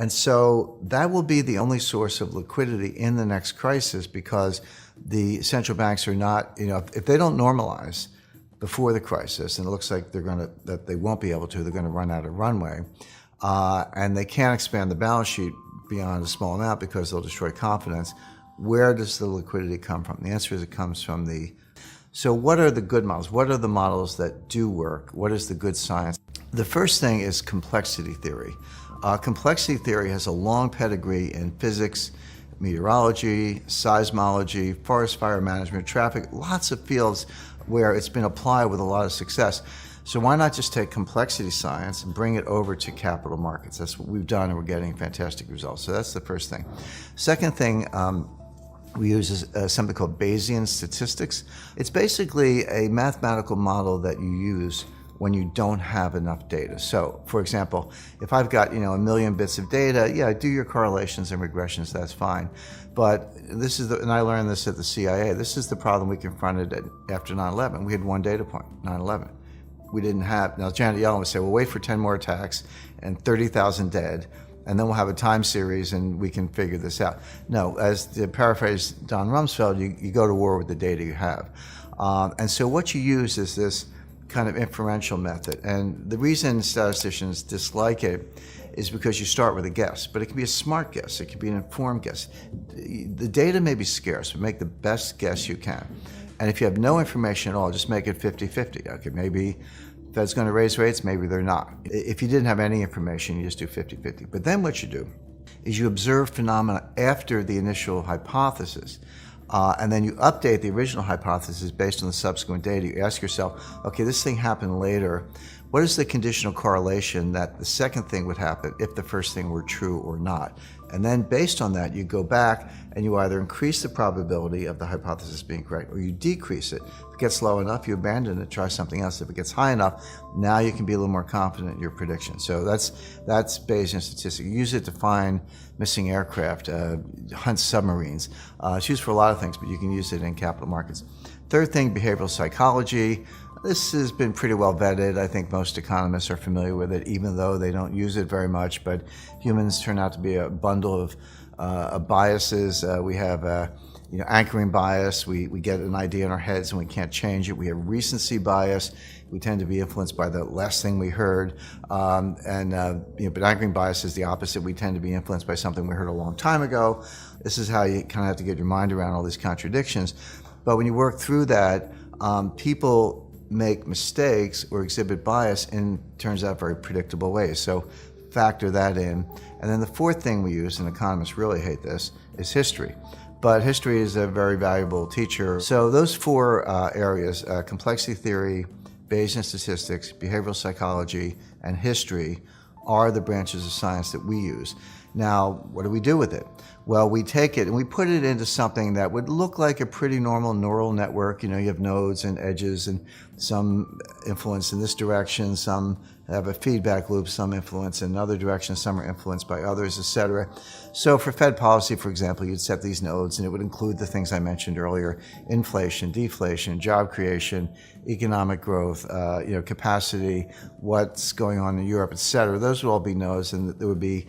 And so that will be the only source of liquidity in the next crisis, because the central banks are not, if they don't normalize before the crisis, and it looks like that they won't be able to, they're going to run out of runway, and they can't expand the balance sheet beyond a small amount because they'll destroy confidence. Where does the liquidity come from? The answer is it comes from so what are the good models? What are the models that do work? What is the good science? The first thing is complexity theory. Complexity theory has a long pedigree in physics, meteorology, seismology, forest fire management, traffic, lots of fields where it's been applied with a lot of success. So why not just take complexity science and bring it over to capital markets? That's what we've done, and we're getting fantastic results. So that's the first thing. Second thing, we use something called Bayesian statistics. It's basically a mathematical model that you use when you don't have enough data. So, for example, if I've got, a million bits of data, yeah, do your correlations and regressions, that's fine. But and I learned this at the CIA, this is the problem we confronted after 9/11. We had one data point, 9/11. We didn't have, now Janet Yellen would say, well, wait for 10 more attacks and 30,000 dead, and then we'll have a time series and we can figure this out. No, as to paraphrase Don Rumsfeld, you go to war with the data you have. And so what you use is this kind of inferential method. And the reason statisticians dislike it is because you start with a guess, but it can be a smart guess, it can be an informed guess. The data may be scarce, but make the best guess you can. And if you have no information at all, just make it 50-50. Okay, maybe Fed's going to raise rates, maybe they're not. If you didn't have any information, you just do 50-50. But then what you do is you observe phenomena after the initial hypothesis, and then you update the original hypothesis based on the subsequent data. You ask yourself, okay, this thing happened later. What is the conditional correlation that the second thing would happen if the first thing were true or not? And then based on that, you go back and you either increase the probability of the hypothesis being correct or you decrease it. If it gets low enough, you abandon it, try something else. If it gets high enough, now you can be a little more confident in your prediction. So that's Bayesian statistics. You use it to find missing aircraft, hunt submarines. It's used for a lot of things, but you can use it in capital markets. Third thing, behavioral psychology. This has been pretty well vetted. I think most economists are familiar with it, even though they don't use it very much. But humans turn out to be a bundle of biases. We have anchoring bias. We get an idea in our heads and we can't change it. We have recency bias. We tend to be influenced by the last thing we heard. But anchoring bias is the opposite. We tend to be influenced by something we heard a long time ago. This is how you kind of have to get your mind around all these contradictions. But when you work through that, people make mistakes or exhibit bias in, turns out, very predictable ways. So factor that in. And then the fourth thing we use, and economists really hate this, is history. But history is a very valuable teacher. So those four areas, complexity theory, Bayesian statistics, behavioral psychology, and history, are the branches of science that we use. Now, what do we do with it? Well, we take it and we put it into something that would look like a pretty normal neural network. You have nodes and edges and some influence in this direction, some have a feedback loop, some influence in another direction, some are influenced by others, etc. So for Fed policy, for example, you'd set these nodes and it would include the things I mentioned earlier: inflation, deflation, job creation, economic growth, capacity, what's going on in Europe, etc. Those would all be nodes, and there would be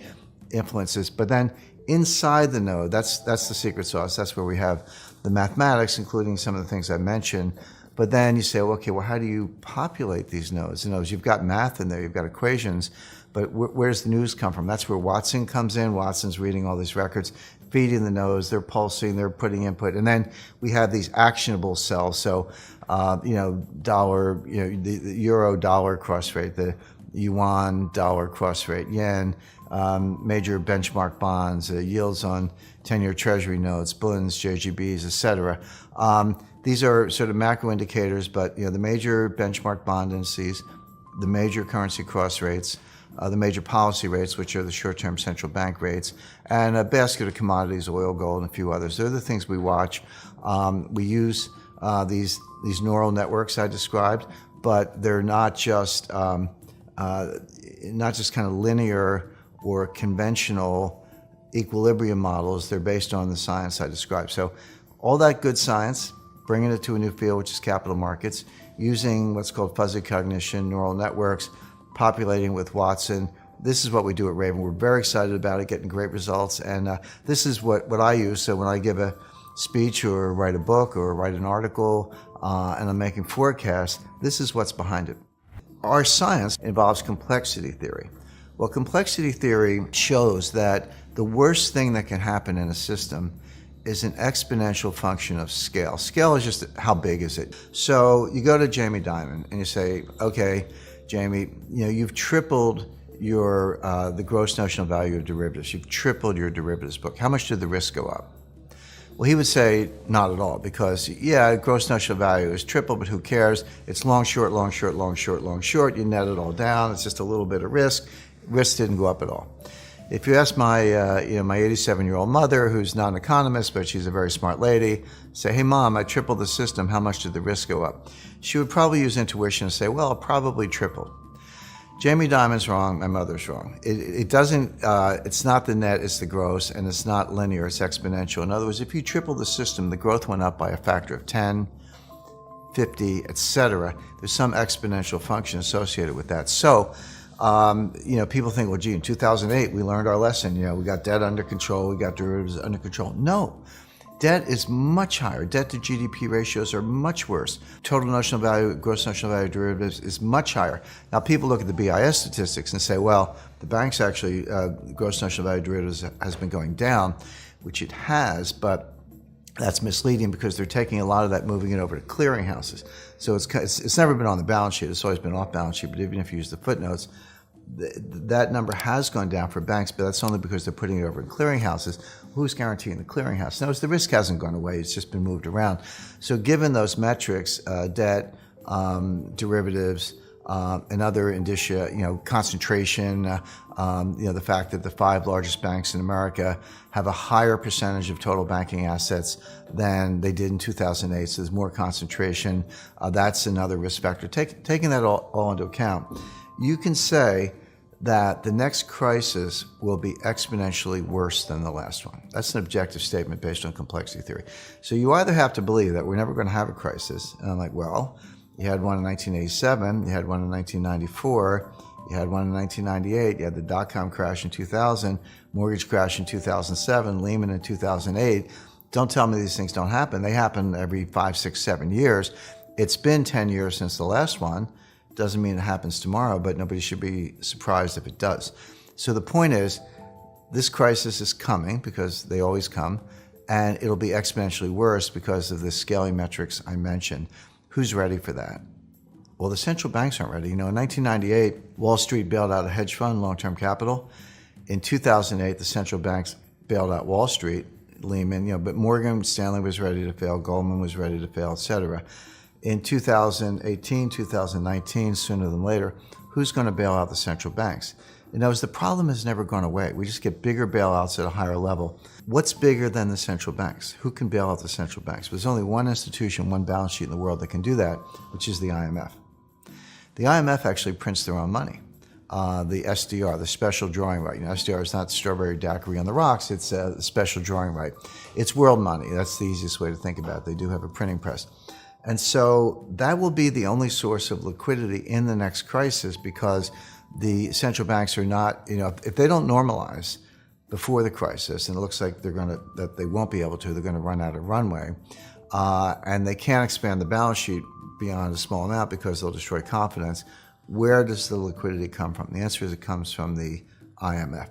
influences. But then inside the node, that's the secret sauce. That's where we have the mathematics, including some of the things I mentioned. But then you say, well, okay, well, how do you populate these nodes? You've got math in there, you've got equations, but where does the news come from? That's where Watson comes in. Watson's reading all these records, feeding the nodes, they're pulsing, they're putting input, and then we have these actionable cells. So, dollar, the euro dollar cross rate, the yuan dollar cross rate, yen, major benchmark bonds, yields on 10-year treasury notes, bullions, JGBs, etc. These are sort of macro indicators, but the major benchmark bond indices, the major currency cross rates, the major policy rates, which are the short-term central bank rates, and a basket of commodities, oil, gold, and a few others. They're the things we watch. We use these neural networks I described, but they're not just kind of linear or conventional equilibrium models. They're based on the science I described. So all that good science, bringing it to a new field, which is capital markets, using what's called fuzzy cognition, neural networks, populating with Watson, this is what we do at Raven. We're very excited about it, getting great results. And this is what I use. So when I give a speech or write a book or write an article and I'm making forecasts, this is what's behind it. Our science involves complexity theory. Well, complexity theory shows that the worst thing that can happen in a system is an exponential function of scale. Scale is just how big is it. So you go to Jamie Dimon and you say, okay, Jamie, you've tripled your the gross notional value of derivatives. You've tripled your derivatives book. How much did the risk go up? Well, he would say not at all, because yeah, gross notional value is triple, but who cares? It's long, short, long, short, long, short, long, short. You net it all down. It's just a little bit of risk. Risk didn't go up at all. If you ask my my 87-year-old mother, who's not an economist, but she's a very smart lady, say, hey, Mom, I tripled the system. How much did the risk go up? She would probably use intuition and say, well, it probably tripled. Jamie Dimon's wrong, my mother's wrong. It doesn't, it's not the net, it's the gross, and it's not linear, it's exponential. In other words, if you triple the system, the growth went up by a factor of 10, 50, etc. There's some exponential function associated with that. So, people think, well, gee, in 2008, we learned our lesson. We got debt under control, we got derivatives under control. No. Debt is much higher. Debt to GDP ratios are much worse. Total notional value, gross notional value of derivatives is much higher. Now, people look at the BIS statistics and say, well, the banks actually, gross notional value of derivatives has been going down, which it has, but that's misleading because they're taking a lot of that, moving it over to clearinghouses. So it's never been on the balance sheet. It's always been off balance sheet, but even if you use the footnotes, that number has gone down for banks, but that's only because they're putting it over in clearinghouses. Who's guaranteeing the clearinghouse? Notice the risk hasn't gone away, it's just been moved around. So given those metrics, debt, derivatives, and other indicia, concentration, the fact that the 5 largest banks in America have a higher percentage of total banking assets than they did in 2008, so there's more concentration. That's another risk factor. Taking that all into account, you can say that the next crisis will be exponentially worse than the last one. That's an objective statement based on complexity theory. So you either have to believe that we're never going to have a crisis, and I'm like, well, you had one in 1987, you had one in 1994, you had one in 1998, you had the dot-com crash in 2000, mortgage crash in 2007, Lehman in 2008. Don't tell me these things don't happen. They happen every 5, 6, 7 years. It's been 10 years since the last one. Doesn't mean it happens tomorrow, but nobody should be surprised if it does. So the point is, this crisis is coming because they always come, and it'll be exponentially worse because of the scaling metrics I mentioned. Who's ready for that? Well, the central banks aren't ready. In 1998, Wall Street bailed out a hedge fund, long-term capital. In 2008, the central banks bailed out Wall Street, Lehman, but Morgan Stanley was ready to fail, Goldman was ready to fail, etc. In 2018, 2019, sooner than later, who's going to bail out the central banks? The problem has never gone away. We just get bigger bailouts at a higher level. What's bigger than the central banks? Who can bail out the central banks? There's only one institution, one balance sheet in the world that can do that, which is the IMF. The IMF actually prints their own money. The SDR, the special drawing right. SDR is not strawberry daiquiri on the rocks. It's a special drawing right. It's world money. That's the easiest way to think about it. They do have a printing press. And so that will be the only source of liquidity in the next crisis, because the central banks are not, if they don't normalize before the crisis, and it looks like that they won't be able to, they're going to run out of runway, and they can't expand the balance sheet beyond a small amount because they'll destroy confidence. Where does the liquidity come from? The answer is it comes from the IMF.